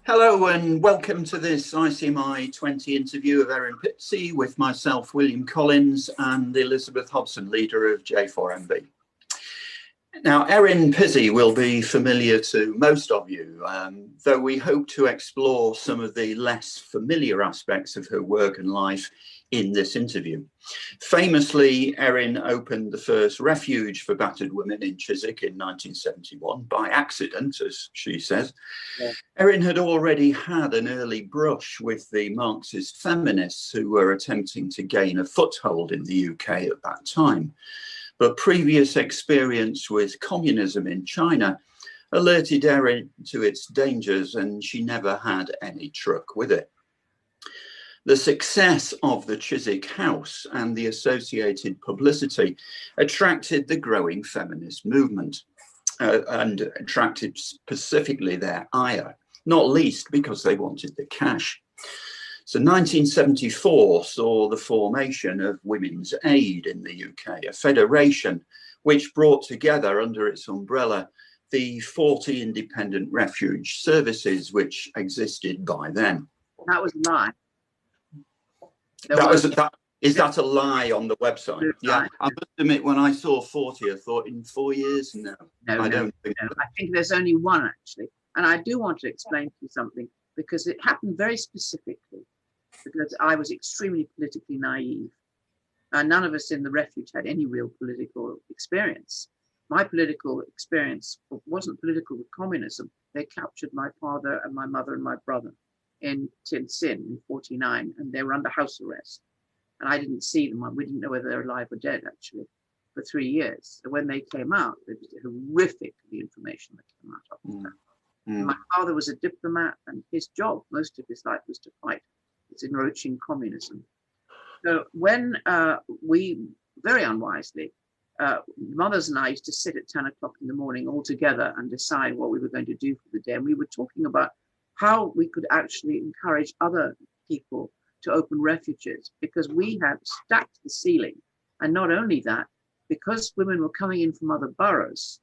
Hello and welcome to this ICMI20 interview of Erin Pizzey with myself, William Collins, and Elizabeth Hobson, leader of J4MB. Now, Erin Pizzey will be familiar to most of you, though we hope to explore some of the less familiar aspects of her work and life in this interview. Famously, Erin opened the first refuge for battered women in Chiswick in 1971 by accident, as she says. Yeah. Erin had already had an early brush with the Marxist feminists who were attempting to gain a foothold in the UK at that time. But previous experience with communism in China alerted Erin to its dangers, and she never had any truck with it. The success of the Chiswick house and the associated publicity attracted the growing feminist movement and attracted specifically their ire, not least because they wanted the cash. So 1974 saw the formation of Women's Aid in the UK, a federation which brought together under its umbrella the 40 independent refuge services which existed by then. That was a lie. Is that a lie on the website? Yeah, I must admit, when I saw 40, I thought in 4 years, no, I don't think so. I think there's only one actually. And I do want to explain to you something, because it happened very specifically, because I was extremely politically naive. None of us in the refuge had any real political experience. My political experience wasn't political with communism. They captured my father and my mother and my brother in Tin Sin in 49, and they were under house arrest. And I didn't see them. We didn't know whether they were alive or dead, actually, for 3 years. So when they came out, it was horrific, the information that came out of them. My father was a diplomat, and his job, most of his life, was to fight its encroaching communism. So when we, very unwisely, mothers and I used to sit at 10 o'clock in the morning all together and decide what we were going to do for the day. And we were talking about how we could actually encourage other people to open refuges, because we had stacked the ceiling. And not only that, because women were coming in from other boroughs,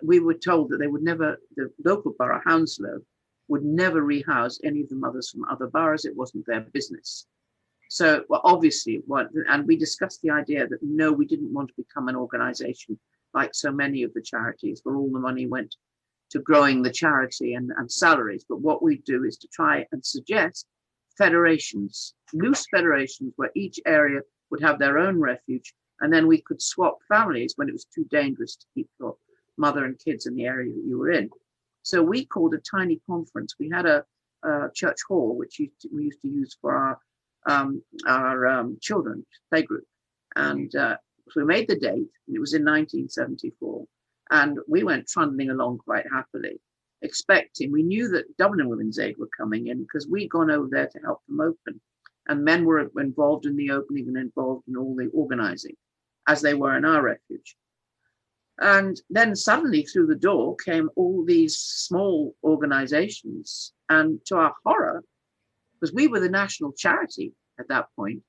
we were told that they would never, the local borough, Hounslow, would never rehouse any of the mothers from other boroughs. It wasn't their business. So, well, obviously, and we discussed the idea that no, we didn't want to become an organization like so many of the charities, where all the money went to growing the charity and salaries. But what we do is to try and suggest federations, loose federations, where each area would have their own refuge, and then we could swap families when it was too dangerous to keep your mother and kids in the area that you were in. So we called a tiny conference. We had a church hall, which we used to use for our children playgroup. And so we made the date, and it was in 1974. And we went trundling along quite happily, expecting, we knew that Dublin Women's Aid were coming in, because we'd gone over there to help them open. And men were involved in the opening and involved in all the organizing, as they were in our refuge. And then suddenly through the door came all these small organizations. And to our horror, because we were the national charity at that point,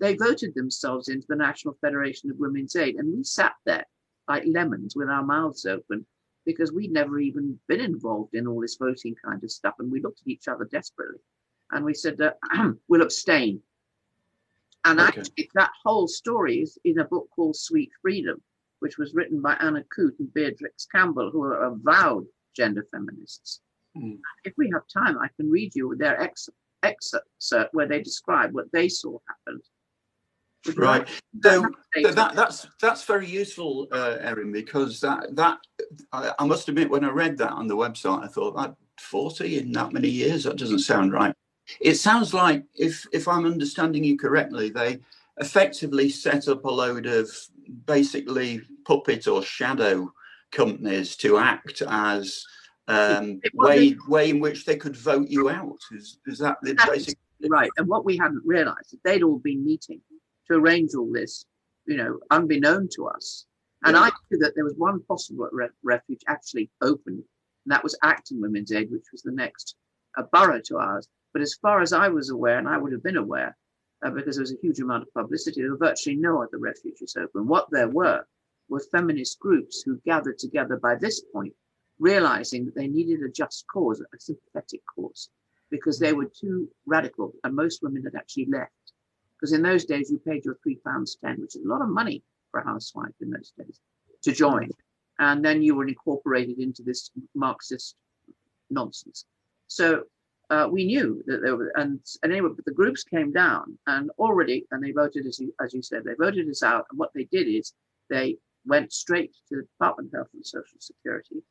they voted themselves into the National Federation of Women's Aid. And we sat there like lemons with our mouths open, because we'd never even been involved in all this voting kind of stuff. And we looked at each other desperately. And we said, we'll abstain. And actually, that whole story is in a book called Sweet Freedom, which was written by Anna Coote and Beatrix Campbell, who are avowed gender feminists. If we have time, I can read you their excerpt where they describe what they saw happened. Right. So that's very useful, Erin, because that I must admit, when I read that on the website, I thought, that 40 in that many years, that doesn't sound right. It sounds like, if I'm understanding you correctly, they effectively set up a load of basically puppet or shadow companies to act as way in which they could vote you out. Is that the basic? Right. And what we hadn't realized is they'd all been meeting to arrange all this, unbeknown to us. And I knew that there was one possible refuge actually open, and that was Acton Women's Aid, which was the next borough to ours. But as far as I was aware, and I would have been aware, because there was a huge amount of publicity, there were virtually no other refuges open. What there were feminist groups who gathered together by this point realizing that they needed a just cause, a sympathetic cause, because they were too radical, and most women had actually left. Because in those days, you paid your £3.10, which is a lot of money for a housewife in those days, to join. And then you were incorporated into this Marxist nonsense. So we knew that there were, and anyway, but the groups came down and they voted, as you said, they voted us out. And what they did is they went straight to the Department of Health and Social Security.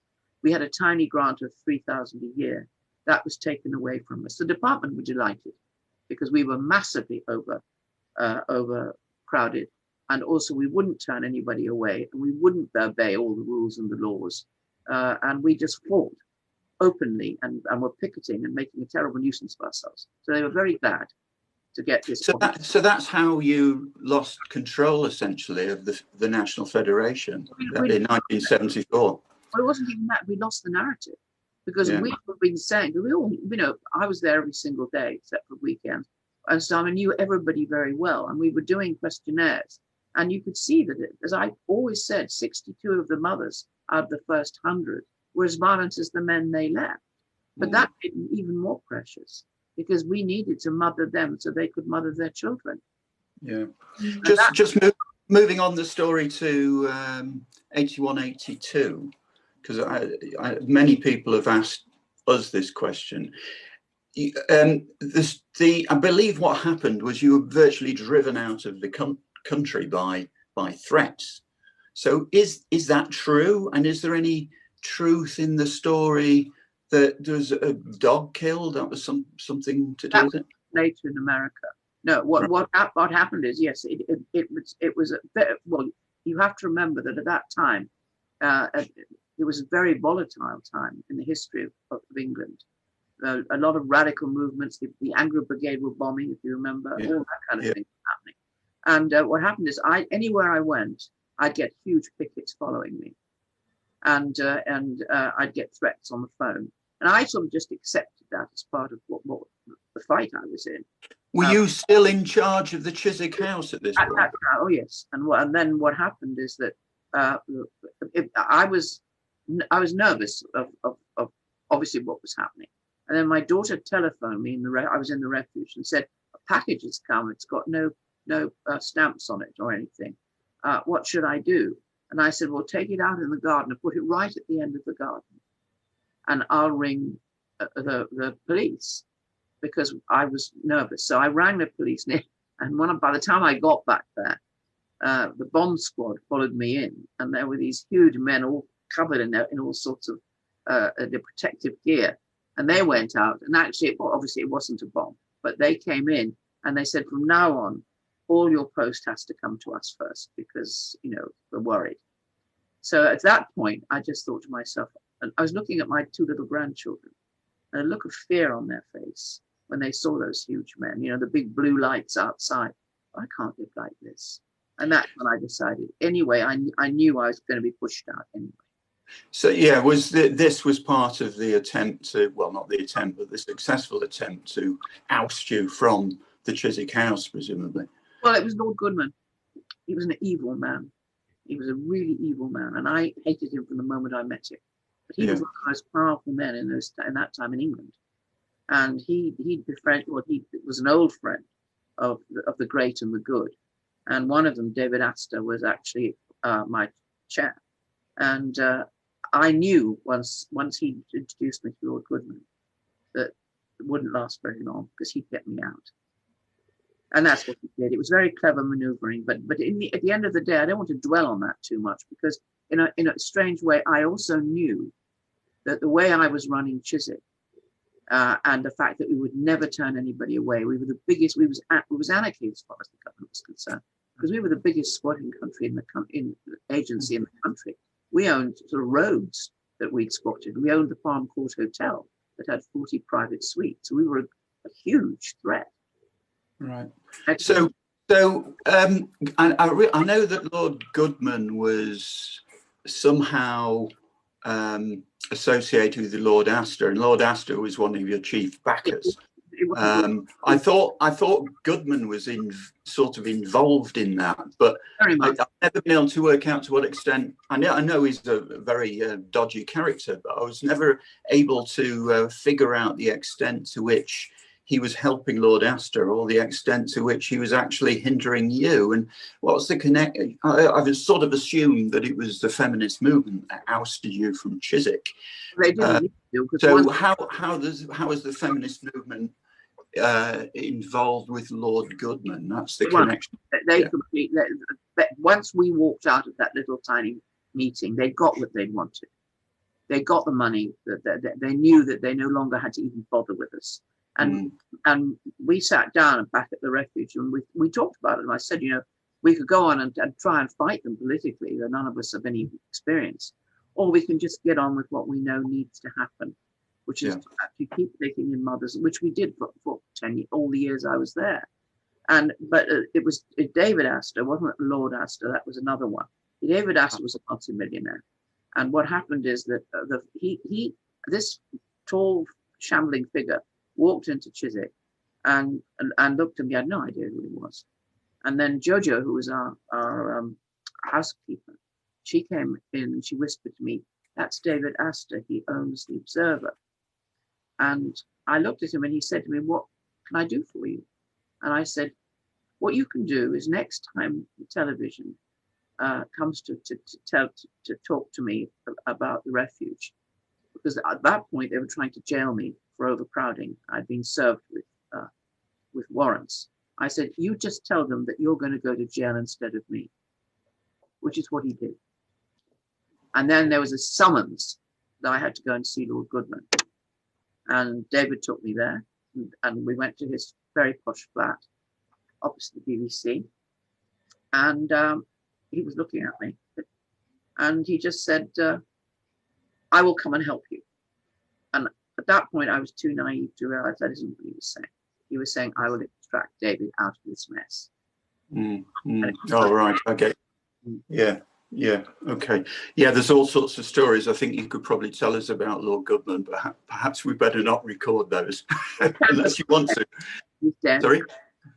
We had a tiny grant of $3,000 a year. That was taken away from us. The department were delighted because we were massively overcrowded. And also we wouldn't turn anybody away, and we wouldn't obey all the rules and the laws. And we just fought openly and were picketing and making a terrible nuisance of ourselves. So they were very glad to get this. So that's how you lost control, essentially, of the National Federation in 1974. Well, it wasn't even that. We lost the narrative because we were being saying, we all, I was there every single day except for weekends. And so I knew everybody very well. And we were doing questionnaires. And you could see that, as I always said, 62 of the mothers out of the first 100 were as violent as the men they left. But that made them even more precious because we needed to mother them so they could mother their children. Yeah. Moving on the story to 81, 82, because many people have asked us this question. I believe what happened was you were virtually driven out of the country by threats. So is that true? And is there any truth in the story that there was a dog killed? That was something to do with it? Later in America. No, what happened is, yes, it was a bit, well, you have to remember that at that time, it was a very volatile time in the history of England. A lot of radical movements, the Anglo Brigade were bombing, if you remember, all that kind of thing happening. And what happened is, anywhere I went, I'd get huge pickets following me, and I'd get threats on the phone, and I sort of just accepted that as part of what the fight I was in. Were you still in charge of the Chiswick house at this point? Oh yes, and then what happened is that I was nervous of obviously what was happening, and then my daughter telephoned me I was in the refuge and said, a package has come. It's got no stamps on it or anything. What should I do? And I said, well, take it out in the garden and put it right at the end of the garden, and I'll ring the police, because I was nervous. So I rang the police, and by the time I got back there, the bomb squad followed me in, and there were these huge men all covered in all sorts of the protective gear, and they went out, and actually, obviously it wasn't a bomb, but they came in and they said, from now on, all your post has to come to us first, because we're worried. So at that point, I just thought to myself, and I was looking at my two little grandchildren, and a look of fear on their face when they saw those huge men, the big blue lights outside. I can't live like this. And that's when I decided. Anyway, I knew I was going to be pushed out anyway. So yeah, this was part of the attempt to, well, not the attempt, but the successful attempt to oust you from the Chiswick house, presumably. Well, it was Lord Goodman. He was an evil man. He was a really evil man, and I hated him from the moment I met him. But he was one of the most powerful men in that time in England, and he was an old friend of the great and the good, and one of them, David Astor, was actually my chair, and I knew once he introduced me to Lord Goodman that it wouldn't last very long, because he'd get me out. And that's what he did. It was very clever maneuvering, but at the end of the day, I don't want to dwell on that too much, because in a strange way, I also knew that the way I was running Chiswick, and the fact that we would never turn anybody away, we were the biggest. It was anarchy as far as the government was concerned, because we were the biggest squatting country in the agency in the country. We owned sort of roads that we'd squatted. We owned the Farm Court Hotel that had 40 private suites. So we were a huge threat. Right. So I know that Lord Goodman was somehow associated with Lord Astor, and Lord Astor was one of your chief backers. I thought Goodman was sort of involved in that, but I've never been able to work out to what extent. I know he's a very dodgy character, but I was never able to figure out the extent to which he was helping Lord Astor, or the extent to which he was actually hindering you. And what's the connect? I've sort of assumed that it was the feminist movement that ousted you from Chiswick. They didn't so how is the feminist movement involved with Lord Goodman? That's the connection. Once we walked out of that little tiny meeting, they got what they wanted. They got the money. That they knew that they no longer had to even bother with us. And we sat down back at the refuge, and we talked about it. And I said, we could go on and try and fight them politically. That none of us have any experience, or we can just get on with what we know needs to happen, which is to actually keep taking in mothers, which we did for 10 years, all the years I was there. But it was David Astor, wasn't it? Lord Astor, that was another one. David Astor was a multi-millionaire, and what happened is that this tall, shambling figure walked into Chiswick and looked at me. I had no idea who he was. And then Jojo, who was our housekeeper, she came in and she whispered to me, "That's David Astor. He owns the Observer." And I looked at him and he said to me, "What can I do for you?" And I said, "What you can do is next time the television comes to talk to me about the refuge," because at that point they were trying to jail me for overcrowding. I'd been served with warrants. I said, "You just tell them that you're going to go to jail instead of me," which is what he did. And then there was a summons that I had to go and see Lord Goodman. And David took me there, and we went to his very posh flat opposite the BBC. And he was looking at me, and he just said, "I will come and help you." And at that point, I was too naive to realize that isn't what he was saying. He was saying, "I will extract David out of this mess." Oh, right. Okay. Yeah. Okay. Yeah, there's all sorts of stories I think you could probably tell us about Lord Goodman, but perhaps we better not record those unless you want to. He's dead. Sorry?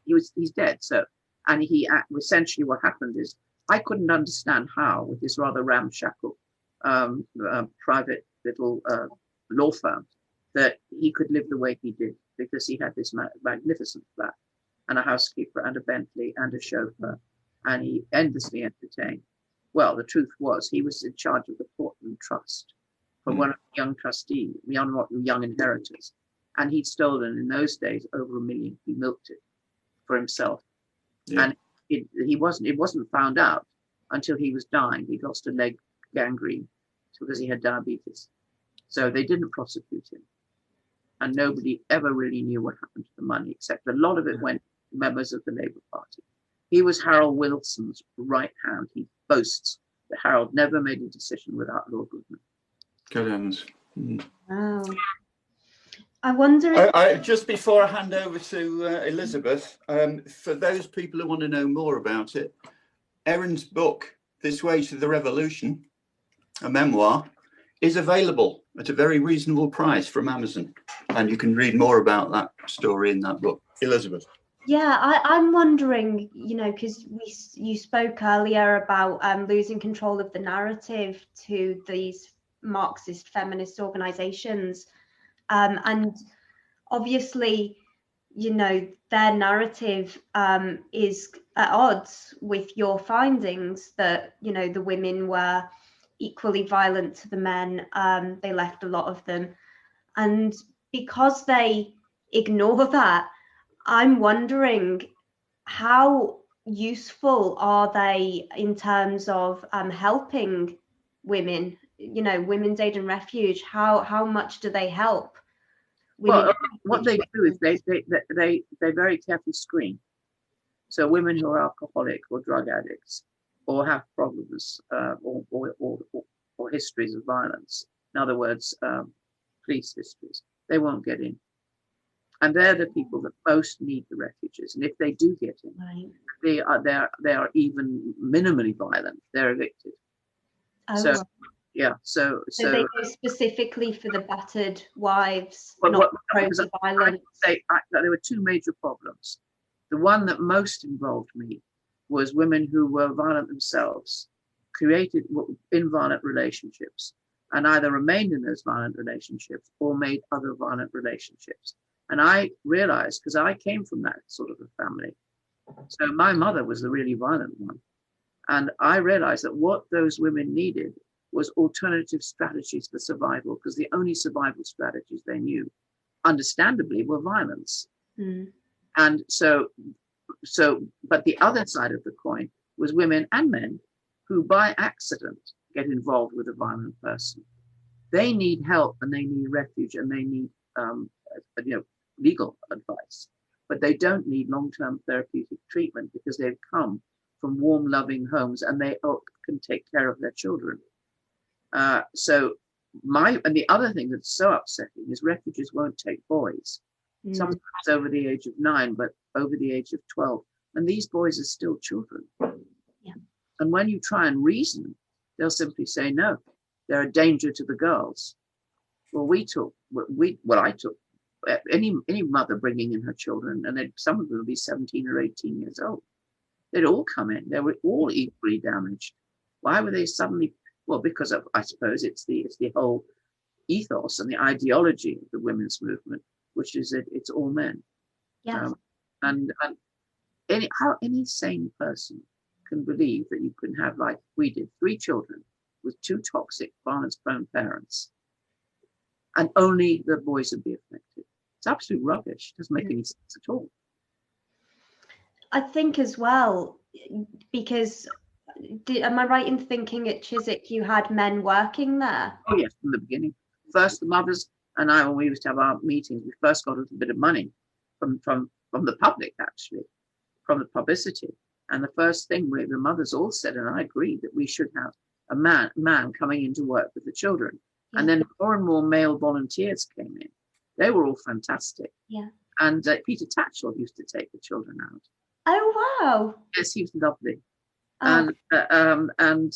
He's dead. So, and he essentially what happened is I couldn't understand how, with this rather ramshackle private little law firm, that he could live the way he did, because he had this magnificent flat and a housekeeper and a Bentley and a chauffeur, and he endlessly entertained. Well, the truth was he was in charge of the Portland Trust for one of the young trustees, young inheritors, and he'd stolen in those days over $1 million. He milked it for himself, and it wasn't found out until he was dying. He lost a leg gangrene because he had diabetes, so they didn't prosecute him. And nobody ever really knew what happened to the money, except a lot of it went to members of the Labour Party. He was Harold Wilson's right hand. He boasts that Harold never made a decision without Lord Goodman. Good heavens. Wow. I wonder if... just before I hand over to Elizabeth, for those people who want to know more about it, Erin's book, This Way to the Revolution, a memoir, is available at a very reasonable price from Amazon, and you can read more about that story in that book. Elizabeth. Yeah, I'm wondering, because you spoke earlier about losing control of the narrative to these Marxist feminist organizations, and obviously, their narrative is at odds with your findings that, the women were equally violent to the men. They left a lot of them. And because they ignore that, I'm wondering how useful are they in terms of helping women, Women's Aid and Refuge? How much do they help women? Well, what they do is they very carefully screen. So women who are alcoholic or drug addicts or have problems or histories of violence, in other words, police histories, they won't get in. And they're the people that most need the refuges. And if they do get in, right, they are even minimally violent. They're evicted. Oh. So Yeah. So they go specifically for the battered wives, but not prone to violence. There were two major problems. The one that most involved me was women who were violent themselves, created in violent relationships, and either remained in those violent relationships or made other violent relationships. And I realized, because I came from that sort of a family, so my mother was the really violent one. And I realized that what those women needed was alternative strategies for survival, because the only survival strategies they knew, understandably, were violence. Mm. And but the other side of the coin was women and men who by accident get involved with a violent person. They need help and they need refuge and they need legal advice, but they don't need long-term therapeutic treatment because they've come from warm, loving homes and they can take care of their children. And the other thing that's so upsetting is refugees won't take boys. Sometimes over the age of 9, but over the age of 12. And these boys are still children. Yeah. And when you try and reason, they'll simply say, no, they're a danger to the girls. Well, I took any mother bringing in her children, and some of them would be 17 or 18 years old. They'd all come in. They were all equally damaged. Why were they suddenly? Well, because of, I suppose it's the whole ethos and the ideology of the women's movement, which is that it's all men. Yes. And any sane person can believe that you can have, like we did, 3 children with 2 toxic, violence-prone parents, and only the boys would be affected. It's absolute rubbish. It doesn't make any sense at all. I think as well, because am I right in thinking at Chiswick you had men working there? Oh yes, from the beginning. First, the mothers and I, when we used to have our meetings, we first got a little bit of money from the public, actually, from the publicity. And the first thing the mothers all said, and I agreed, that we should have a man coming in to work with the children. Yeah. And then more and more male volunteers came in. They were all fantastic. Yeah. And Peter Tatchell used to take the children out. Oh wow! Yes, he was lovely. Oh. And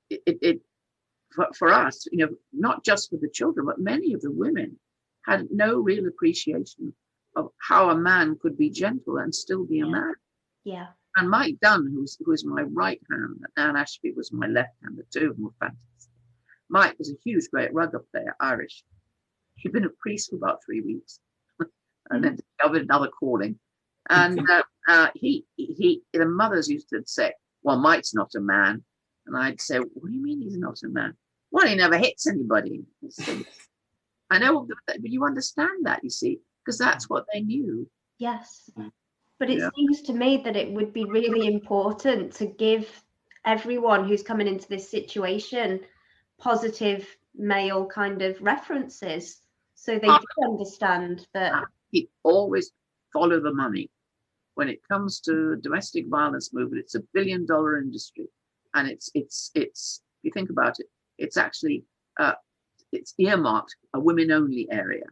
it for us, not just for the children, but many of the women had no real appreciation of how a man could be gentle and still be a man. Yeah. And Mike Dunn, who was my right hand, and Ashby was my left hand, the two of them were fantastic. Mike was a huge, great rugby player, Irish. He'd been a priest for about 3 weeks, and then discovered another calling. And the mothers used to say, "Well, Mike's not a man," and I'd say, "What do you mean he's not a man?" "Well, he never hits anybody." I know, but you understand that, you see, because that's what they knew. Yes. But it seems to me that it would be really important to give everyone who's coming into this situation positive male kind of references, so they do understand that. He always follow the money. When it comes to domestic violence movement, it's $1 billion industry, and it's you think about it, it's actually it's earmarked a women-only area.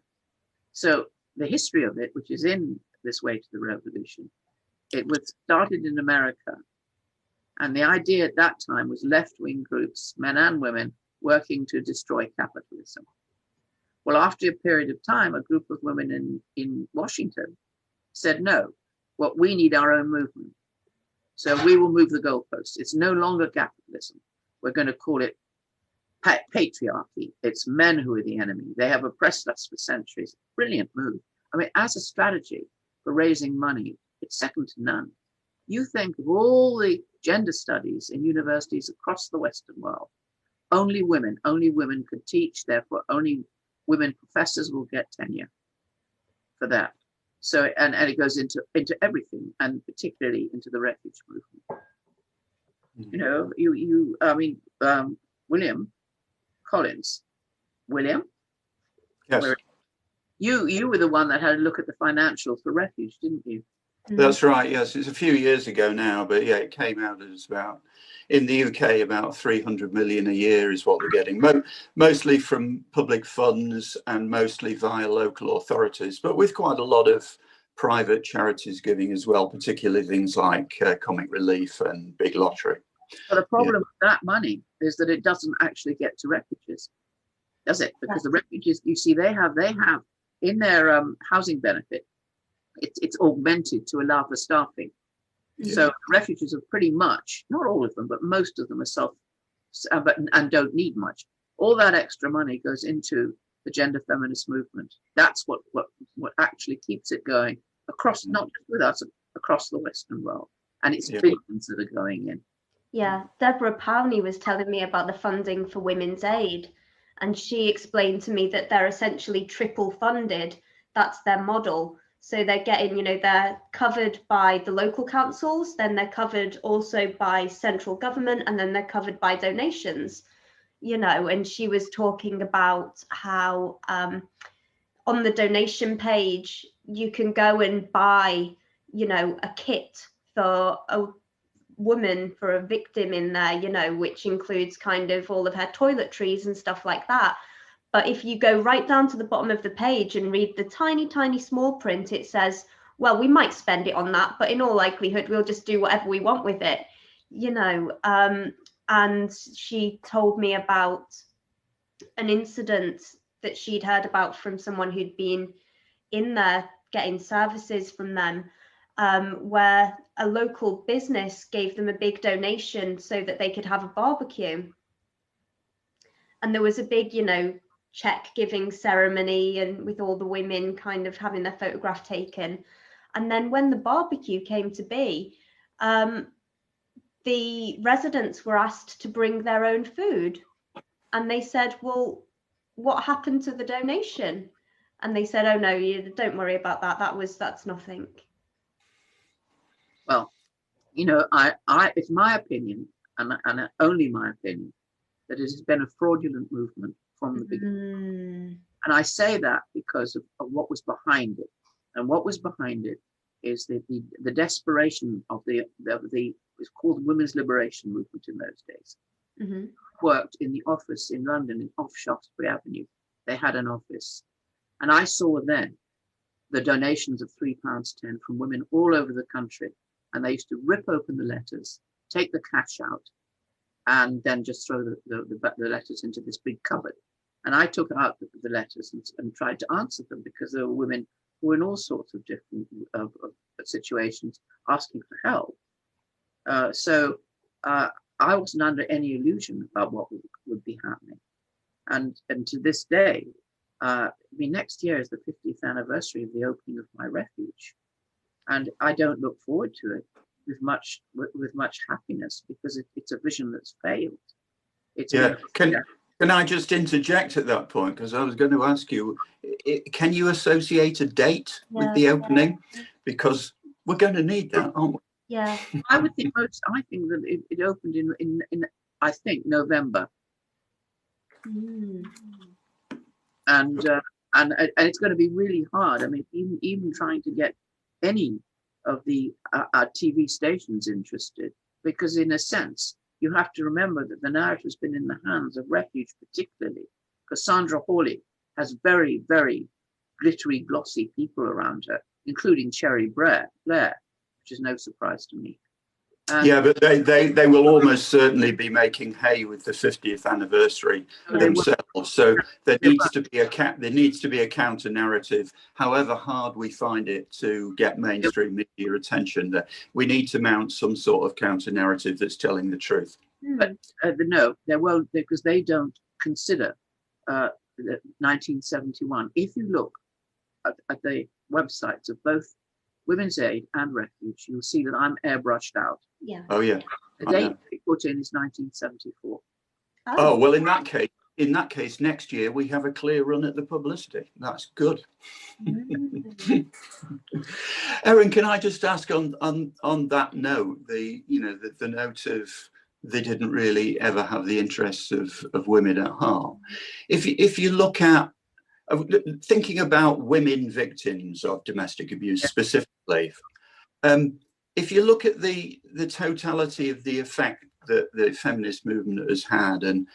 So the history of it, which is in This Way to the Revolution, it was started in America, and the idea at that time was left-wing groups, men and women, working to destroy capitalism. Well, after a period of time, a group of women in Washington said, no, what we need our own movement. So we will move the goalposts. It's no longer capitalism. We're going to call it patriarchy. It's men who are the enemy. They have oppressed us for centuries. Brilliant move. I mean, as a strategy for raising money, it's second to none. You think of all the gender studies in universities across the Western world. Only women could teach, therefore only women professors will get tenure for that. So, and it goes into everything, and particularly into the refuge movement. William Collins. William? Yes. You were the one that had a look at the financials for refuge, didn't you? That's right, yes. It's a few years ago now, but yeah, it came out as about, in the UK, about 300 million a year is what they're getting, mostly from public funds and mostly via local authorities, but with quite a lot of private charities giving as well, particularly things like Comic Relief and Big Lottery. But the problem with that money is that it doesn't actually get to refugees, does it? Because the refugees, you see, they have in their housing benefit, it's augmented to allow for staffing. So refugees are pretty much, not all of them, but most of them are and don't need much. All that extra money goes into the gender feminist movement. That's what actually keeps it going across, not just with us, across the Western world. And it's billions that are going in. Yeah, Deborah Powney was telling me about the funding for Women's Aid, and she explained to me that they're essentially triple funded. That's their model. So they're getting, they're covered by the local councils, then they're covered also by central government, and then they're covered by donations, and she was talking about how on the donation page, you can go and buy, a kit for a woman, for a victim in there, which includes kind of all of her toiletries and stuff like that. But if you go right down to the bottom of the page and read the tiny, tiny small print, it says, well, we might spend it on that, but in all likelihood, we'll just do whatever we want with it, and she told me about an incident that she'd heard about from someone who'd been in there getting services from them, where a local business gave them a big donation so that they could have a barbecue. And there was a big, check giving ceremony, and with all the women kind of having their photograph taken. And then when the barbecue came to be, the residents were asked to bring their own food. And they said, well, what happened to the donation? And they said, oh no, don't worry about that. That's nothing. Well, it's my opinion, and only my opinion, that it has been a fraudulent movement from the beginning. And I say that because of what was behind it. And what was behind it is the desperation of it's called the Women's Liberation Movement in those days. Worked in the office in London, off Shaftesbury Avenue. They had an office. And I saw then the donations of £3.10 from women all over the country. And they used to rip open the letters, take the cash out, and then just throw the letters into this big cupboard. And I took out the letters and tried to answer them, because there were women who were in all sorts of different situations asking for help. So I wasn't under any illusion about what would be happening. And to this day, next year is the 50th anniversary of the opening of my refuge. And I don't look forward to it with much happiness, because it's a vision that's failed. Can I just interject at that point? Because I was going to ask you, can you associate a date with the opening? Because we're going to need that, aren't we? Yeah. I think that it opened in I think November. And it's going to be really hard. I mean, even trying to get any of the TV stations interested, because in a sense, you have to remember that the narrative has been in the hands of Refuge, particularly because Sandra Hawley has very, very glittery, glossy people around her, including Cherry Blair, which is no surprise to me. But they will almost certainly be making hay with the 50th anniversary themselves. So there needs to be a counter narrative, however hard we find it to get mainstream media attention. That we need to mount some sort of counter narrative that's telling the truth. But no, they won't, because they don't consider 1971. If you look at the websites of both Women's Aid and Refuge, you'll see that I'm airbrushed out. Yeah. Oh yeah. The date they put in is 1974. Oh well, in that case, next year we have a clear run at the publicity. That's good. Erin, can I just ask on that note, the note of they didn't really ever have the interests of women at heart. If you look at thinking about women victims of domestic abuse specifically, if you look at the totality of the effect that the feminist movement has had, and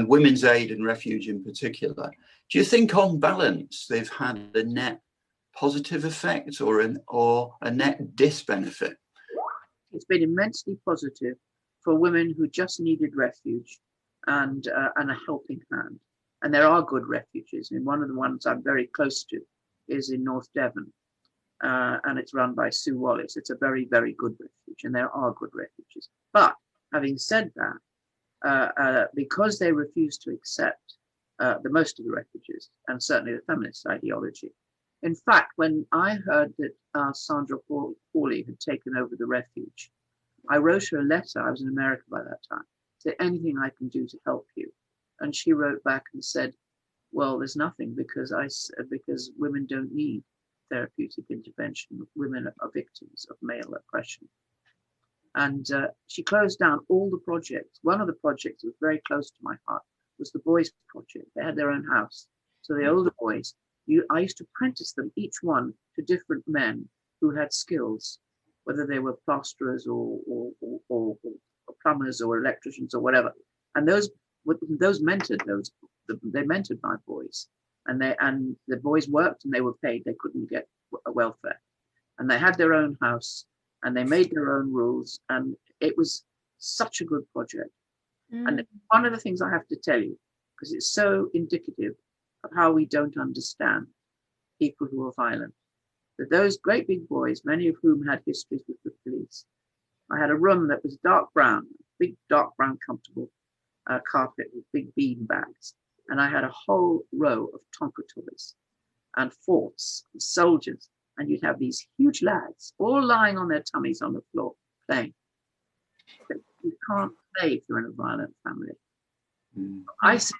Women's Aid and Refuge in particular, do you think on balance they've had a net positive effect or a net disbenefit? It's been immensely positive for women who just needed refuge and a helping hand. And there are good refuges. I mean, one of the ones I'm very close to is in North Devon, and it's run by Sue Wallace. It's a very, very good refuge, and there are good refuges. But having said that, because they refuse to accept the most of the refugees, and certainly the feminist ideology. In fact, when I heard that Sandra Hawley had taken over the refuge, I wrote her a letter. I was in America by that time. Said, anything I can do to help you? And she wrote back and said, well, there's nothing because women don't need therapeutic intervention. Women are victims of male oppression. And she closed down all the projects. One of the projects that was very close to my heart was the boys' project. They had their own house. So the older boys, I used to apprentice them, each one, to different men who had skills, whether they were plasterers or plumbers or electricians or whatever. And those mentored they mentored my boys, and the boys worked and they were paid. They couldn't get a welfare, and they had their own house and they made their own rules, and it was such a good project. And one of the things I have to tell you, because it's so indicative of how we don't understand people who are violent, that those great big boys, many of whom had histories with the police, I had a room that was dark brown, big dark brown comfortable carpet with big bean bags, and I had a whole row of Tonka toys and forts and soldiers, and you'd have these huge lads all lying on their tummies on the floor playing. But you can't play if you're in a violent family. Isolated.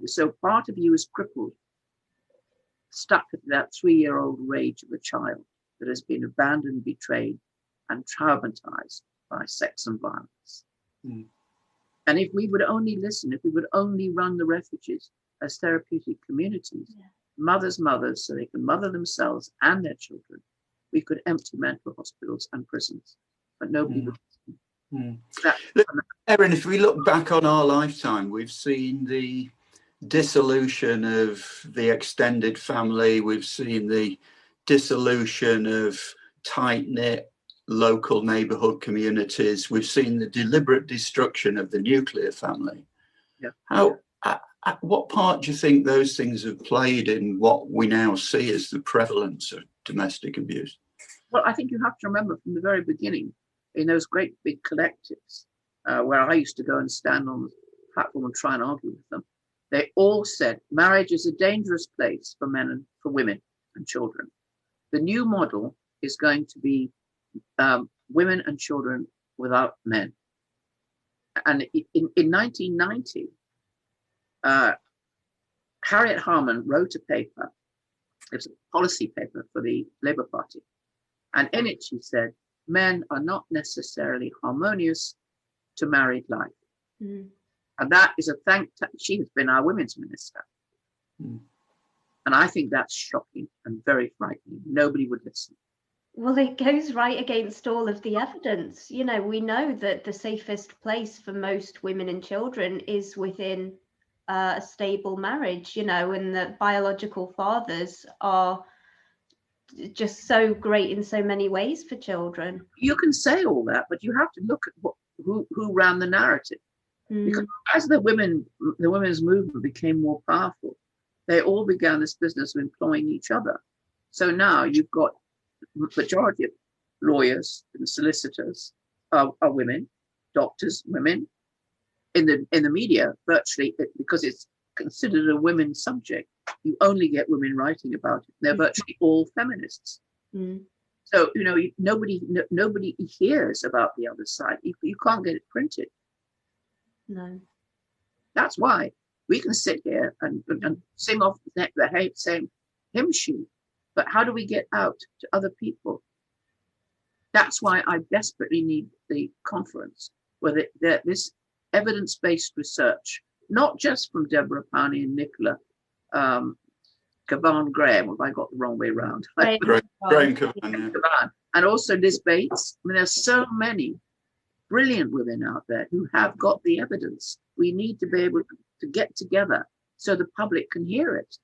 So part of you is crippled, stuck at that 3-year-old rage of a child that has been abandoned, betrayed, and traumatized by sex and violence. And if we would only listen, if we would only run the refuges as therapeutic communities, mothers, so they can mother themselves and their children, we could empty mental hospitals and prisons. But nobody would listen. Erin, if we look back on our lifetime, we've seen the dissolution of the extended family. We've seen the dissolution of tight-knit local neighborhood communities. We've seen the deliberate destruction of the nuclear family. What part do you think those things have played in what we now see as the prevalence of domestic abuse? Well, I think you have to remember from the very beginning, in those great big collectives where I used to go and stand on the platform and try and argue with them, they all said marriage is a dangerous place for men and for women and children. The new model is going to be women and children without men. And in 1990, Harriet Harman wrote a paper. It was a policy paper for the Labour Party. And in it, she said, men are not necessarily harmonious to married life. And that is a she has been our women's minister. And I think that's shocking and very frightening. Nobody would listen. Well, it goes right against all of the evidence. You know, we know that the safest place for most women and children is within a stable marriage, you know, and that biological fathers are just so great in so many ways for children. You can say all that, but you have to look at who ran the narrative. Because as the women's movement became more powerful, they all began this business of employing each other. So now you've got the majority of lawyers and solicitors are women, doctors, women. In the media, virtually, because it's considered a women's subject, you only get women writing about it. They're virtually all feminists. So, you know, nobody hears about the other side. You can't get it printed. No. That's why we can sit here and sing off the same hymn sheet, but how do we get out to other people? That's why I desperately need the conference where this evidence-based research, not just from Deborah Powney and Nicola Cavan Graham, if I got the wrong way around. Graham Cavan, and also Liz Bates. I mean, there's so many brilliant women out there who have got the evidence. We need to be able to get together so the public can hear it.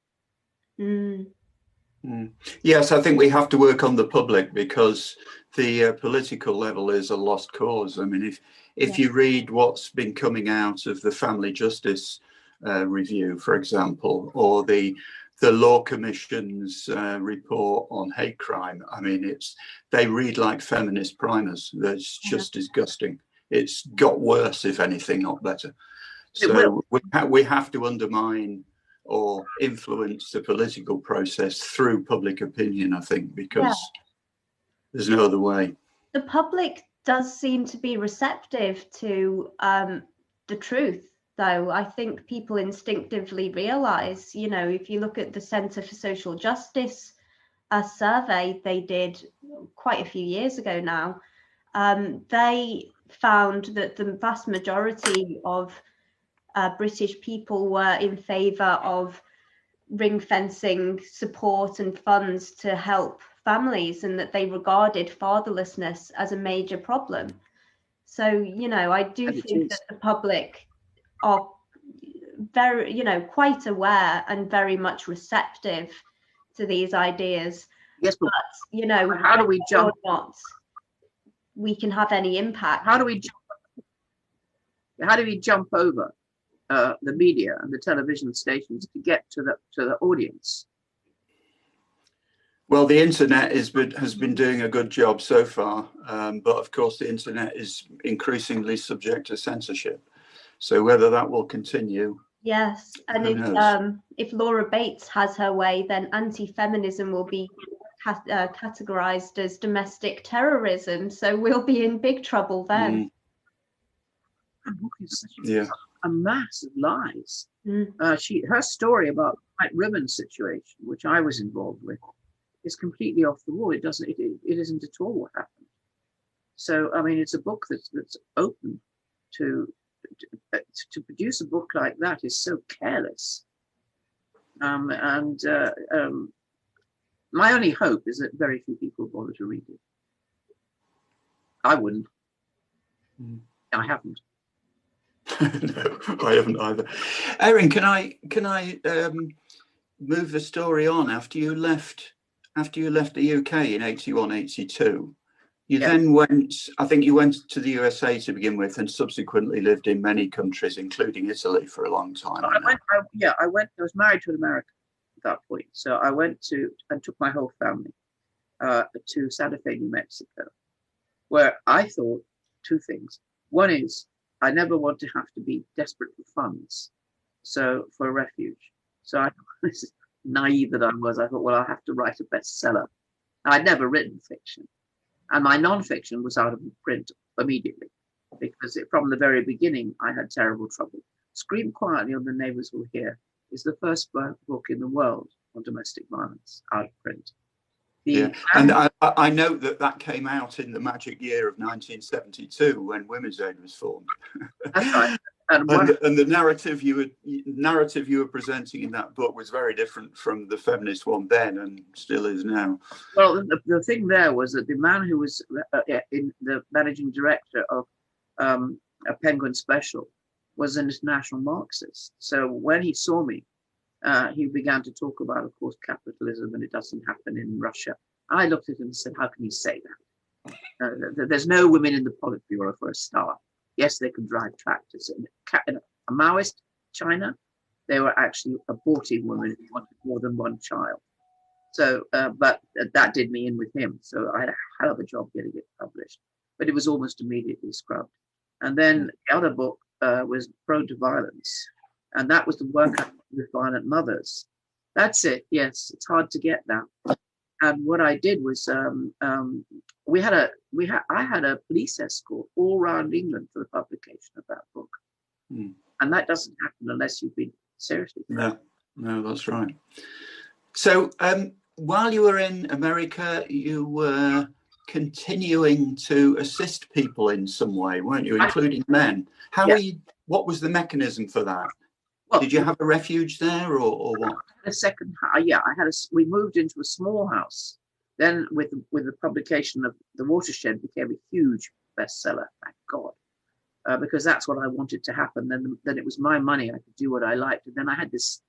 Yes, I think we have to work on the public, because the political level is a lost cause. I mean, if you read what's been coming out of the Family Justice Review, for example, or the Law Commission's report on hate crime, I mean, they read like feminist primers. That's just disgusting. It's got worse, if anything, not better. So we have to undermine or influence the political process through public opinion, I think, because there's no other way. The public does seem to be receptive to the truth, though. I think people instinctively realise, you know, if you look at the Centre for Social Justice survey they did quite a few years ago now, they found that the vast majority of British people were in favour of ring fencing support and funds to help families, and that they regarded fatherlessness as a major problem. So, you know, I do think that the public are very, you know, quite aware and very much receptive to these ideas. Yes, but you know, how do we jump? Not we can have any impact? How do we jump over the media and the television stations to get to the audience? Well, the internet has been doing a good job so far, but of course the internet is increasingly subject to censorship. So whether that will continue. Yes, and if Laura Bates has her way, then anti-feminism will be categorized as domestic terrorism. So we'll be in big trouble then. A mass of lies. Her story about the white ribbon situation, which I was involved with, is completely off the wall. It isn't at all what happened. So I mean, it's a book that's open to produce a book like that is so careless. My only hope is that very few people bother to read it. I wouldn't. I haven't. No, I haven't either. Erin, can I move the story on? After you left the UK in 81, 82, you then went, I think you went to the USA to begin with, and subsequently lived in many countries, including Italy, for a long time. I was married to an American at that point. So I went and took my whole family to Santa Fe, New Mexico, where I thought two things. One is, I never want to have to be desperate for funds, so for a refuge. So this is naive that I was. I thought, well, I'll have to write a bestseller. I'd never written fiction, and my non-fiction was out of print immediately, because from the very beginning I had terrible trouble. Scream Quietly on the Neighbours Will Hear is the first book in the world on domestic violence out of print. And I note that came out in the magic year of 1972, when Women's Aid was formed. That's right. And the narrative you were presenting in that book was very different from the feminist one then, and still is now. Well, the thing there was that the man who was in the managing director of a Penguin Special was an international Marxist. So when he saw me, he began to talk about, of course, capitalism, and it doesn't happen in Russia. I looked at him and said, how can you say that? There's no women in the Politburo for a start. Yes, they can drive tractors. In a Maoist China, they were actually aborting women who wanted more than one child. So, but that did me in with him. So I had a hell of a job getting it published, but it was almost immediately scrubbed. And then the other book was Prone to Violence. And that was the work with violent mothers. That's it. Yes, it's hard to get that. And what I did was, I had a police escort all around England for the publication of that book. And that doesn't happen unless you've been seriously. No, that's right. So while you were in America, you were continuing to assist people in some way, weren't you, including men? What was the mechanism for that? Well, did you have a refuge there, or what? We moved into a small house. Then with the publication of The Watershed became a huge bestseller, thank God, because that's what I wanted to happen. Then it was my money. I could do what I liked. And then I had this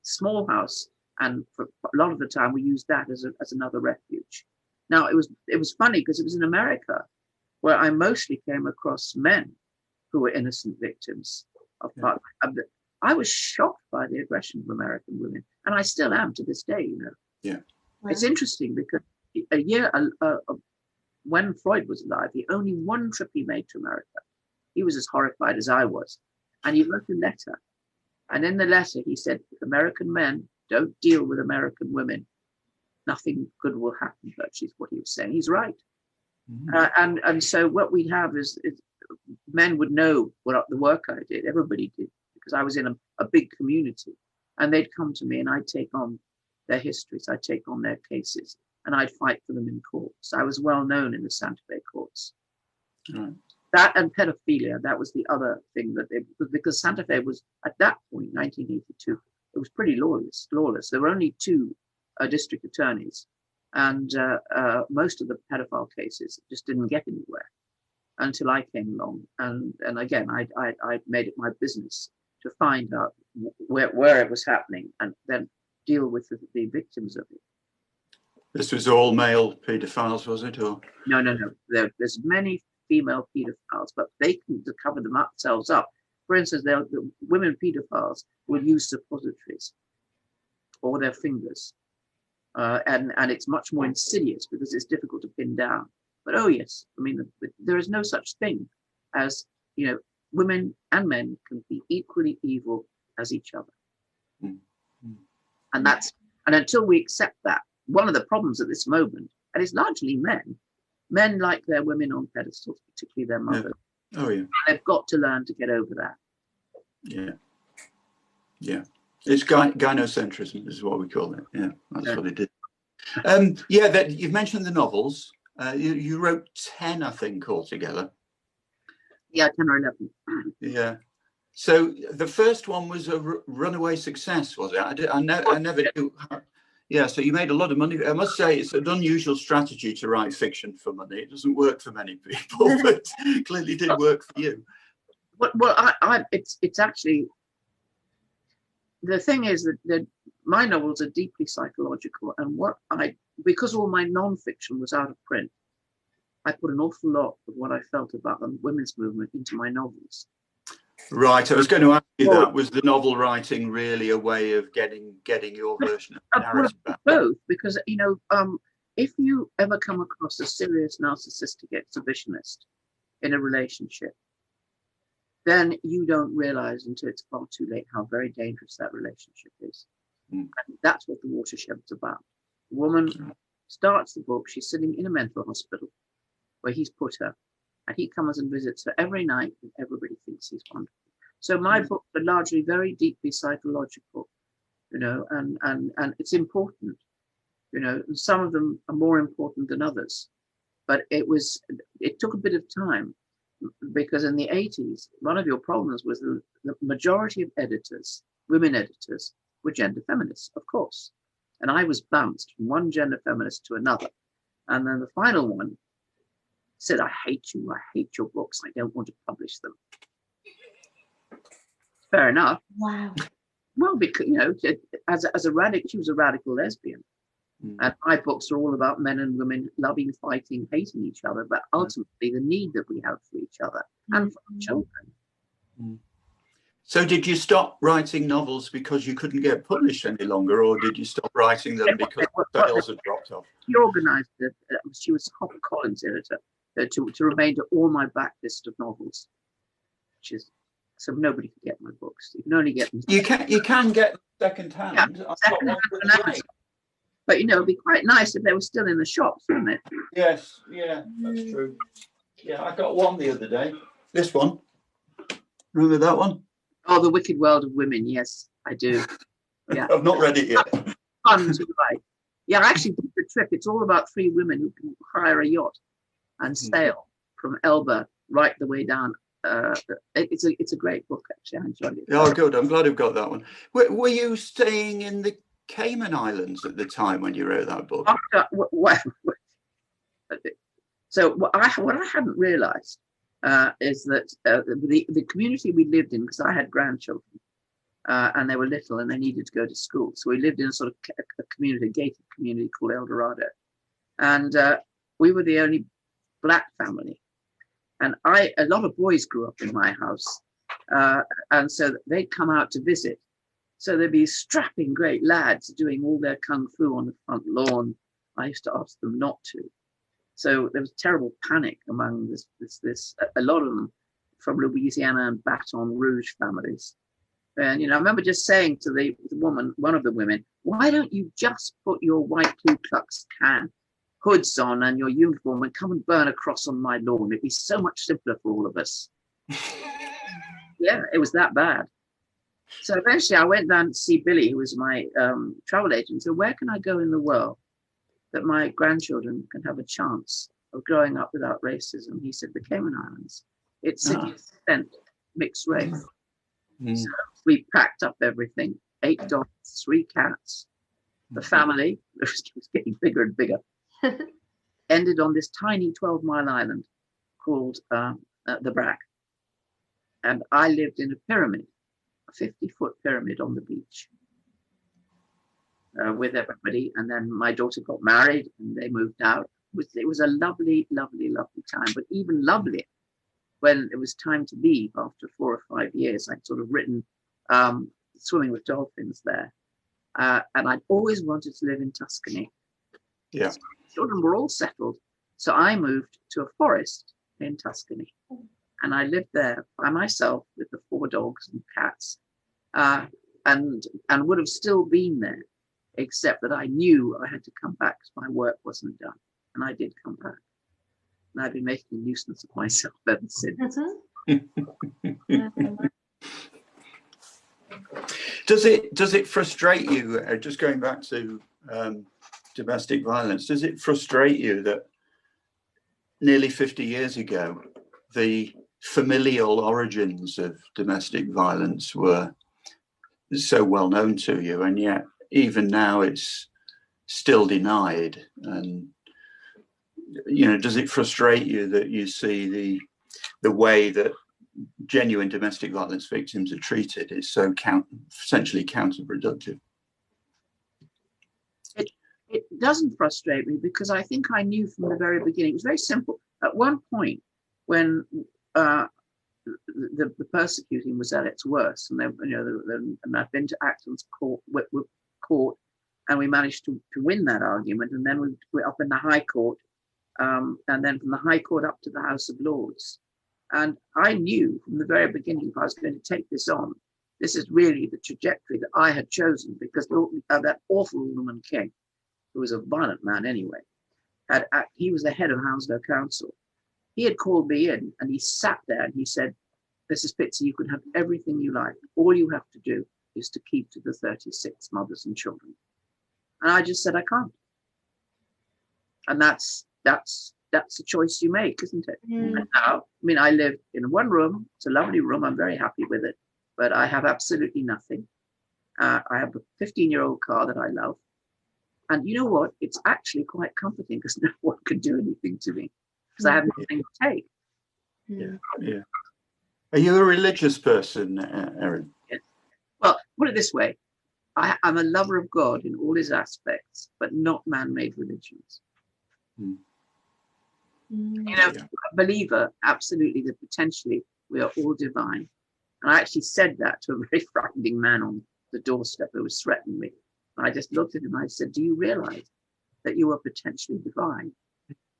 small house And for a lot of the time, we used that as another refuge. Now, it was funny because it was in America where I mostly came across men who were innocent victims of part. I was shocked by the aggression of American women, and I still am to this day. You know, yeah, it's interesting because when Freud was alive, the only one trip he made to America, he was as horrified as I was, and he wrote a letter, and in the letter he said, "If American men don't deal with American women, nothing good will happen." Virtually, is what he was saying. He's right. And so what we have is men would know what the work I did. Everybody did, because I was in a big community, and they'd come to me and I'd take on their histories, I'd take on their cases, and I'd fight for them in courts. I was well known in the Santa Fe courts. Right. That and pedophilia, that was the other thing because Santa Fe was, at that point, 1982, it was pretty lawless. There were only two district attorneys, and most of the pedophile cases just didn't get anywhere until I came along. And again, I made it my business to find out where it was happening and then deal with the victims of it. This was all male paedophiles, was it? Or No. There's many female paedophiles, but they can cover themselves up. For instance, the women paedophiles will use suppositories or their fingers. And it's much more insidious because it's difficult to pin down. But oh yes, I mean, there is no such thing as, you know, women and men can be equally evil as each other. And until we accept that, one of the problems at this moment, and it's largely men like their women on pedestals, particularly their mothers. Yeah. Oh yeah. And they've got to learn to get over that. Yeah. It's gynocentrism is what we call it. Yeah, that's what it is. That you've mentioned the novels. You wrote 10, I think, altogether. Yeah, 10 or 11. Yeah. So the first one was a runaway success, was it? I never knew. Yeah, so you made a lot of money. I must say it's an unusual strategy to write fiction for money. It doesn't work for many people, but clearly did work for you. Well, it's actually, the thing is that my novels are deeply psychological, and because all my non-fiction was out of print, I put an awful lot of what I felt about the women's movement into my novels. Right. I was going to ask you that. Was the novel writing really a way of getting your version of the narrative back? Both, because, you know, if you ever come across a serious narcissistic exhibitionist in a relationship, then you don't realize until it's far too late how very dangerous that relationship is. And that's what The Watershed's about. The woman starts the book, she's sitting in a mental hospital where he's put her, and he comes and visits her every night, and everybody thinks he's wonderful. So my books are largely very deeply psychological, you know, and it's important, you know, and some of them are more important than others. But it took a bit of time, because in the 80s, one of your problems was the majority of editors, women editors, were gender feminists, of course. And I was bounced from one gender feminist to another. And then the final one said, I hate you, I hate your books, I don't want to publish them. Fair enough. Wow. Well, because, you know, as a radical, she was a radical lesbian. And my books are all about men and women loving, fighting, hating each other, but ultimately the need that we have for each other and for our children. So did you stop writing novels because you couldn't get published any longer, or did you stop writing them because sales had dropped off? She organised it. She was HarperCollins editor to remain to all my backlist of novels, which is so nobody can get my books. You can only get them. You can get second hand. Yeah, second hand. But, you know, it'd be quite nice if they were still in the shops, wouldn't it? Yes, yeah, that's true. Yeah, I got one the other day. This one. Remember that one? Oh, The Wicked World of Women. Yes, I do. Yeah. I've not read it yet. Fun to write. Yeah, I actually did the trip. It's all about three women who can hire a yacht and sail from Elba right the way down. It's a great book, actually. I enjoyed it. Oh, good. I'm glad I've got that one. Were you staying in the Cayman Islands at the time when you wrote that book? So what I hadn't realised is that the community we lived in, because I had grandchildren, and they were little and they needed to go to school. So we lived in a sort of a community, a gated community called El Dorado. And we were the only black family. And a lot of boys grew up in my house. And so they'd come out to visit. So there'd be strapping great lads doing all their kung fu on the front lawn. I used to ask them not to. So there was terrible panic among a lot of them from Louisiana and Baton Rouge families. And, you know, I remember just saying to the woman, one of the women, why don't you just put your white Ku Klux Klan hoods on and your uniform and come and burn a cross on my lawn? It'd be so much simpler for all of us. Yeah, it was that bad. So eventually I went down to see Billy, who was my travel agent. So where can I go in the world that my grandchildren can have a chance of growing up without racism? He said, the Cayman Islands. It's 60% mixed race. So we packed up everything, 8 dogs, 3 cats. The family, which was getting bigger and bigger, ended on this tiny 12-mile island called the Brac. And I lived in a pyramid, a 50-foot pyramid on the beach with everybody. And then my daughter got married and they moved out. It was a lovely, lovely, lovely time, but even lovelier when it was time to leave after 4 or 5 years. I'd sort of written Swimming with Dolphins there. And I'd always wanted to live in Tuscany. Yeah. So my children were all settled. So I moved to a forest in Tuscany. And I lived there by myself with the 4 dogs and cats, and would have still been there, except that I knew I had to come back because my work wasn't done. And I did come back. And I've been making a nuisance of myself ever since. Does it frustrate you, just going back to domestic violence, does it frustrate you that nearly 50 years ago, the familial origins of domestic violence were so well known to you, and yet even now it's still denied? And you know, does it frustrate you that you see the way that genuine domestic violence victims are treated is so essentially counterproductive? It doesn't frustrate me because I think I knew from the very beginning. It was very simple. At one point, when the persecuting was at its worst, and and I've been to Acton's court, and we managed to win that argument, and then we were up in the High Court, and then from the High Court up to the House of Lords. And I knew from the very beginning if I was going to take this on, this is really the trajectory that I had chosen, because that awful woman King, who was a violent man anyway, he was the head of Hounslow Council. He had called me in and he sat there and he said, Mrs. Pizzey, you can have everything you like. All you have to do is to keep to the 36 mothers and children. And I just said, I can't. And that's the choice you make, isn't it? And now, I mean, I live in one room. It's a lovely room. I'm very happy with it, but I have absolutely nothing. I have a 15-year-old car that I love. And you know what? It's actually quite comforting because no one can do anything to me because I have nothing to take. Yeah. Are you a religious person, Erin? Yes. Well, put it this way. I'm a lover of God in all his aspects, but not man-made religions. You know, a believer, absolutely, that potentially we are all divine. And I actually said that to a very frightening man on the doorstep who was threatening me. And I just looked at him and I said, do you realize that you are potentially divine?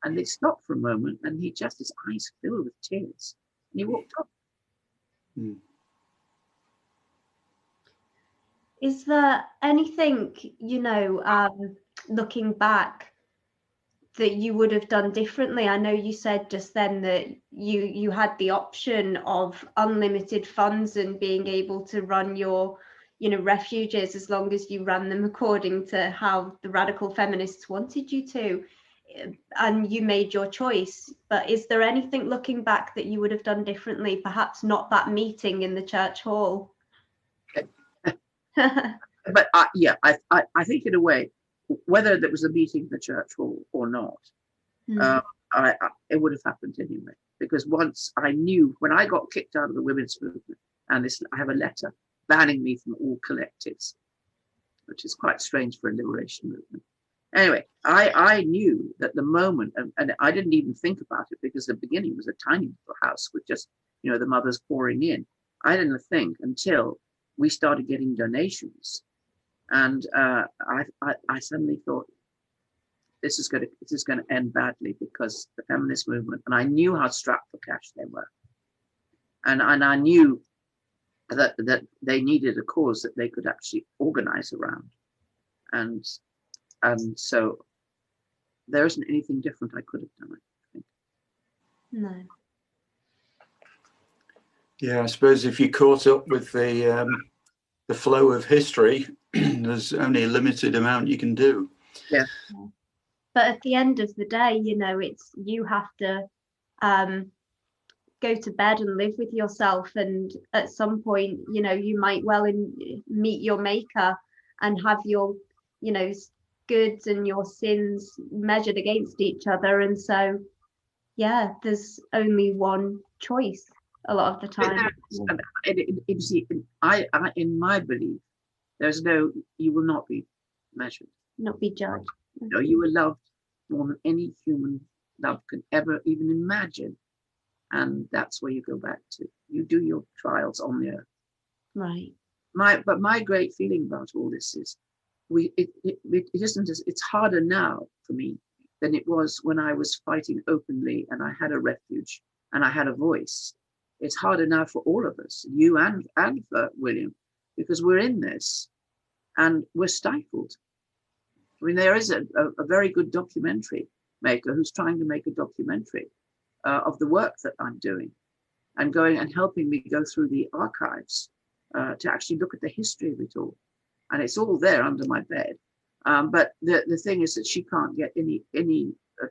And they stopped for a moment and his eyes filled with tears. And he walked off. Is there anything, looking back, that you would have done differently? I know you said just then that you had the option of unlimited funds and being able to run your refuges as long as you ran them according to how the radical feminists wanted you to, and you made your choice. But is there anything looking back that you would have done differently? Perhaps not that meeting in the church hall. But I think in a way, whether there was a meeting in the church hall or not, it would have happened anyway. Because once I knew, when I got kicked out of the women's movement, and I have a letter banning me from all collectives, which is quite strange for a liberation movement. Anyway, I knew that the moment, and I didn't even think about it because the beginning was a tiny little house with just, the mothers pouring in. I didn't think until we started getting donations. And I suddenly thought, this is going to end badly, because the feminist movement, and I knew how strapped for cash they were. And I knew that they needed a cause that they could actually organize around. And so there isn't anything different I could have done, I think. No. Yeah, I suppose if you caught up with the flow of history, there's only a limited amount you can do. Yeah. But at the end of the day, it's, you have to go to bed and live with yourself, and at some point, you might well meet your maker and have your, goods and your sins measured against each other. And so, yeah, there's only one choice a lot of the time. In my belief, you will not be measured, not be judged. No, you were loved more than any human love can ever even imagine. And that's where you go back to. You do your trials on the earth. Right. But my great feeling about all this is, it's harder now for me than it was when I was fighting openly and I had a refuge and I had a voice. It's harder now for all of us, you and for William, because we're in this and we're stifled. I mean, there is a very good documentary maker who's trying to make a documentary of the work that I'm doing, and going and helping me go through the archives to actually look at the history of it all. And it's all there under my bed. But the thing is that she can't get any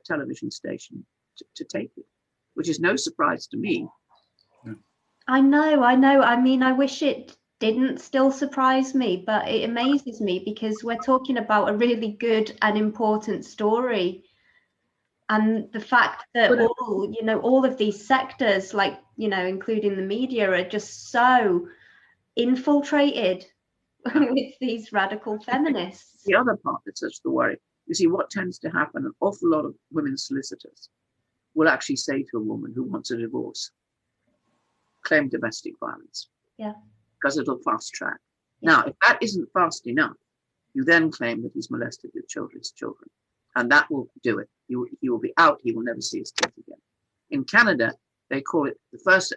television station to take it, which is no surprise to me. I know. I mean, I wish it didn't still surprise me, but it amazes me, because we're talking about a really good and important story. And the fact that all of these sectors, like, including the media, are just so infiltrated with these radical feminists. The other part that's such the worry, you see, what tends to happen, an awful lot of women's solicitors will actually say to a woman who wants a divorce, claim domestic violence. Yeah. Because it'll fast track. Yeah. Now, if that isn't fast enough, you then claim that he's molested your children's children. And that will do it. He will be out. He will never see his kids again. In Canada, they call it, the first,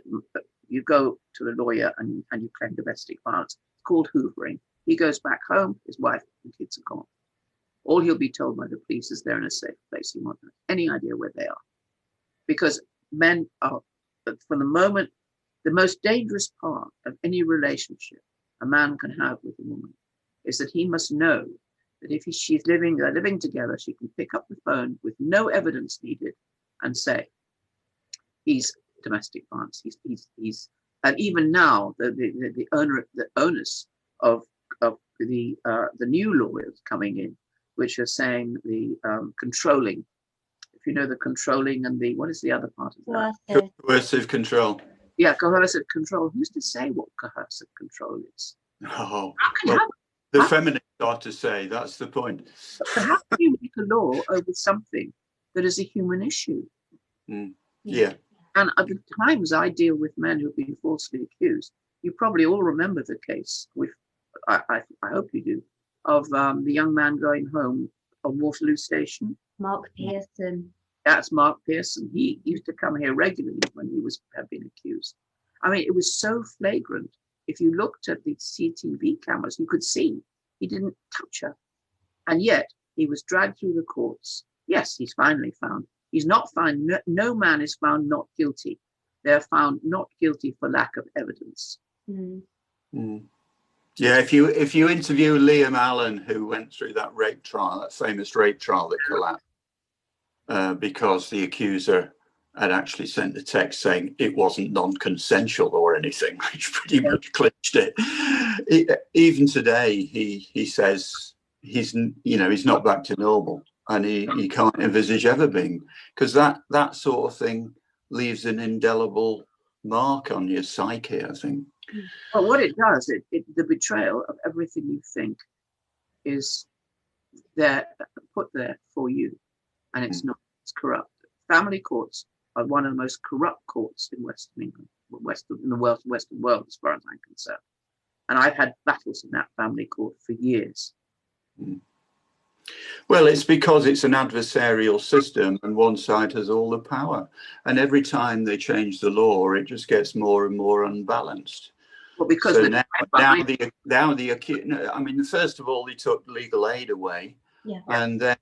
you go to the lawyer and you claim domestic violence. It's called hoovering. He goes back home, his wife and kids are gone. All he'll be told by the police is they're in a safe place. He won't have any idea where they are. Because men are, from the moment, the most dangerous part of any relationship a man can have with a woman is that he must know that if they're living together, she can pick up the phone with no evidence needed and say, he's domestic violence. He's and even now the onus of the new lawyers coming in, which are saying the controlling. If you know the controlling and what is the other part of that? Coercive control. Yeah, coercive control. Who's to say what coercive control is? Oh, the feminists are to say. That's the point. So how can you make a law over something that is a human issue? Yeah. And at the times I deal with men who've been falsely accused, you probably all remember the case, I hope you do, of the young man going home on Waterloo Station. Mark Pearson. That's Mark Pearson. He used to come here regularly when he had been accused. I mean, it was so flagrant. If you looked at the CCTV cameras, you could see he didn't touch her. And yet he was dragged through the courts. Yes, he's finally found. He's not found. No man is found not guilty. They're found not guilty for lack of evidence. Yeah, if you interview Liam Allen, who went through that rape trial, that famous rape trial that collapsed, because the accuser had actually sent a text saying it wasn't non-consensual or anything, which pretty much clinched it. Even today, he says he's not back to normal, and he can't envisage ever being, because that sort of thing leaves an indelible mark on your psyche, I think. But what it does, the betrayal of everything you think is there, put there for you, and it's not. It's corrupt. Family courts are one of the most corrupt courts in Western England, in the Western world, as far as I'm concerned. And I've had battles in that family court for years. Well, it's because it's an adversarial system and one side has all the power. And every time they change the law, it just gets more and more unbalanced. Well, because so now the acute, I mean, first of all, they took legal aid away. Yeah. And then,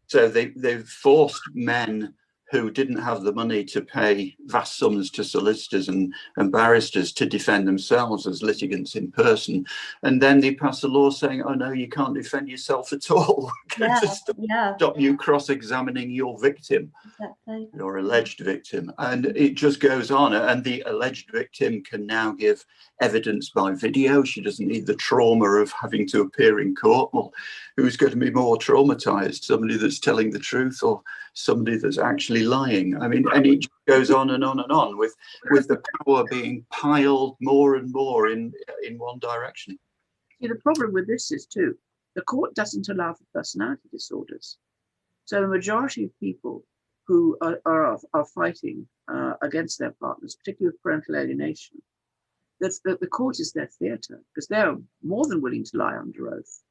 so they've forced men who didn't have the money to pay vast sums to solicitors and barristers to defend themselves as litigants in person. And then they pass a law saying, oh no, you can't defend yourself at all. Stop you cross-examining your victim. Exactly. Your alleged victim. And it just goes on. And the alleged victim can now give evidence by video. She doesn't need the trauma of having to appear in court. Well, who's going to be more traumatized? Somebody that's telling the truth or somebody that's actually lying? I mean, and it just goes on and on and on with the power being piled more and more in one direction. See, the problem with this is too, the court doesn't allow for personality disorders. So the majority of people who are fighting against their partners, particularly with parental alienation, the court is their theatre, because they're more than willing to lie under oath.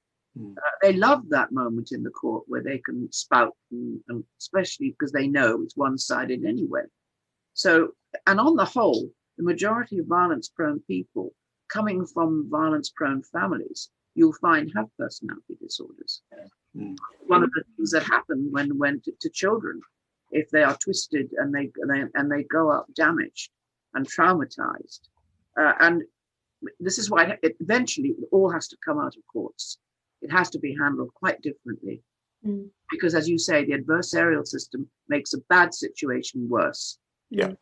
They love that moment in the court where they can spout, and especially because they know it's one-sided anyway. So, and on the whole, the majority of violence-prone people coming from violence-prone families, you'll find have personality disorders. One of the things that happen when to children, if they are twisted and they grow up damaged and traumatized, and this is why eventually it all has to come out of courts. It has to be handled quite differently, because, as you say, the adversarial system makes a bad situation worse. Yeah.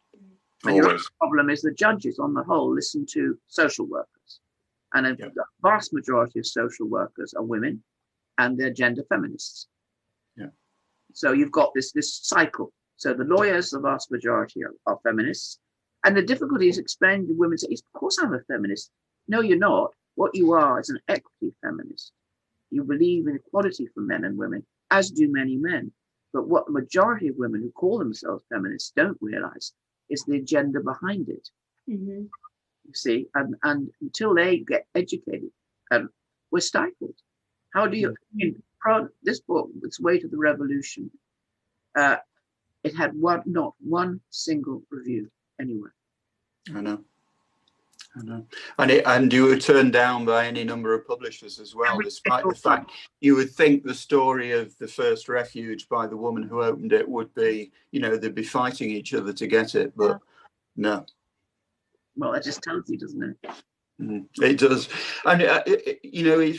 And your other problem is the judges, on the whole, listen to social workers, and a vast majority of social workers are women, and they're gender feminists. Yeah. So you've got this cycle. So the lawyers, the vast majority are feminists, and the difficulty is explaining to women, say, of course I'm a feminist. No, you're not. What you are is an equity feminist. You believe in equality for men and women, as do many men. But what the majority of women who call themselves feminists don't realize is the agenda behind it. You see, and until they get educated, we're stifled. How do you, this book, Its Way to the Revolution, it had not one single review anywhere. I know. And you were turned down by any number of publishers as well, despite the fact you would think the story of the first refuge by the woman who opened it would be, they'd be fighting each other to get it, but no. Well, it just tells you, doesn't it? It does. And,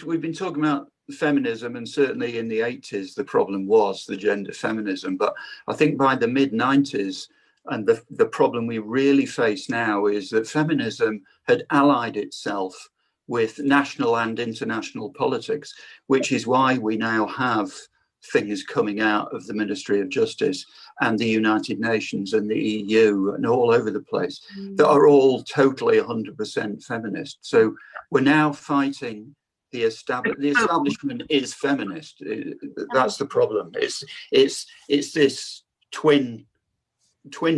we've been talking about feminism, and certainly in the 80s, the problem was the gender feminism. But I think by the mid-90s, and the problem we really face now is that feminism had allied itself with national and international politics, which is why we now have things coming out of the Ministry of Justice and the United Nations and the EU and all over the place that are all totally 100% feminist. So we're now fighting the establishment is feminist. That's the problem. It's this twin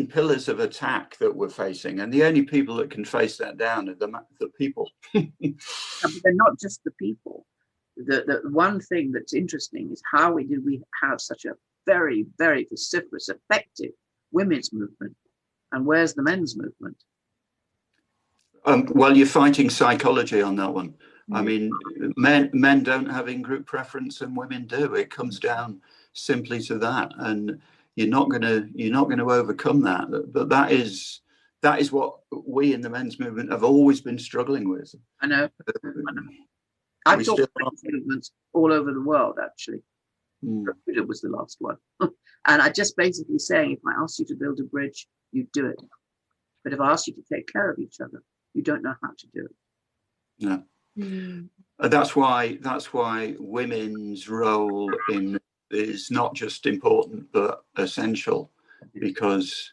pillars of attack that we're facing, and the only people that can face that down are the people. But they're not just the people. The one thing that's interesting is how did we have such a very, very vociferous, effective women's movement, and where's the men's movement? Well, you're fighting psychology on that one. I mean, men don't have in-group preference, and women do. It comes down simply to that, and you're not going to overcome that. But that is what we in the men's movement have always been struggling with. I know. I've taught men's movements all over the world, actually. It was the last one. And I just basically saying, if I asked you to build a bridge, you'd do it. But if I asked you to take care of each other, you don't know how to do it. No. That's why women's role is not just important but essential, because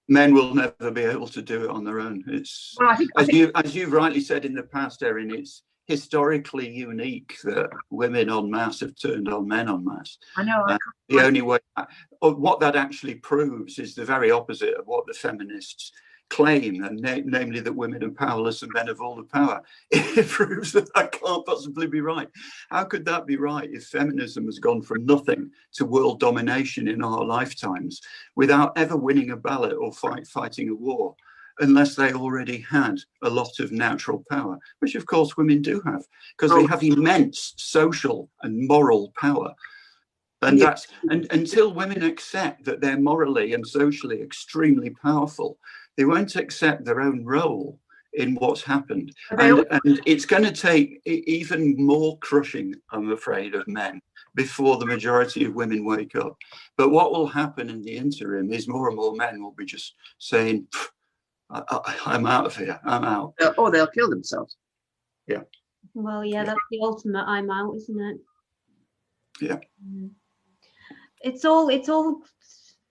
Men will never be able to do it on their own. It's Well, as you rightly said in the past, Erin, it's historically unique that women en masse have turned on men en masse. I know. The only way, what that actually proves is the very opposite of what the feminists claim, and namely that women are powerless and men have all the power. It proves that that can't possibly be right. How could that be right if feminism has gone from nothing to world domination in our lifetimes without ever winning a ballot or fighting a war, unless they already had a lot of natural power, which of course women do have, because they have immense social and moral power. And that's, and until women accept that they're morally and socially extremely powerful, they won't accept their own role in what's happened. And it's going to take even more crushing, I'm afraid, of men before the majority of women wake up. But what will happen in the interim is more and more men will be just saying, I'm out of here, I'm out. Or they'll kill themselves. Yeah. Well, yeah, that's the ultimate I'm out, isn't it? Yeah. It's all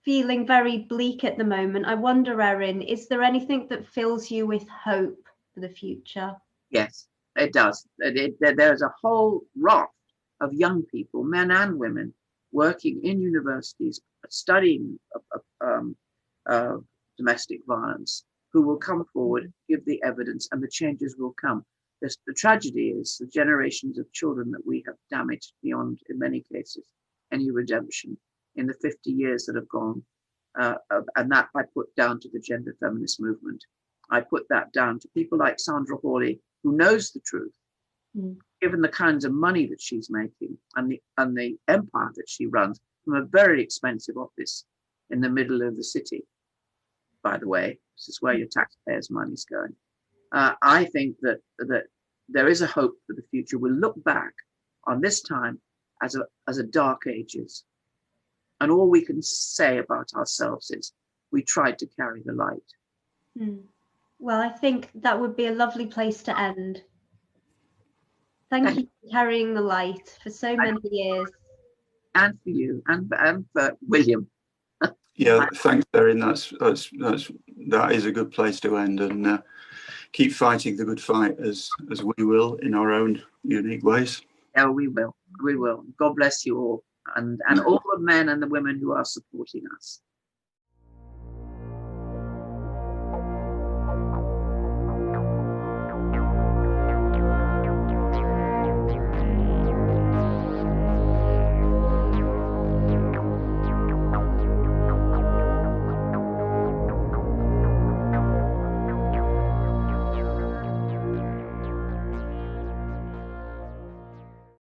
feeling very bleak at the moment. I wonder, Erin, is there anything that fills you with hope for the future? Yes, it does. There's a whole raft of young people, men and women, working in universities, studying domestic violence, who will come forward, give the evidence, and the changes will come. The tragedy is the generations of children that we have damaged beyond, in many cases, any redemption in the 50 years that have gone. And that I put down to the gender feminist movement. I put that down to people like Sandra Hawley, who knows the truth, given the kinds of money that she's making and the empire that she runs from a very expensive office in the middle of the city. By the way, this is where your taxpayers' money's going. I think that there is a hope for the future. We'll look back on this time as a dark ages. And all we can say about ourselves is we tried to carry the light. Well, I think that would be a lovely place to end. Thank you for carrying the light for so many years. And for you, and for William. Yeah, thanks, Erin. That is a good place to end, and keep fighting the good fight as we will in our own unique ways. Yeah, we will. God bless you all, and all the men and the women who are supporting us.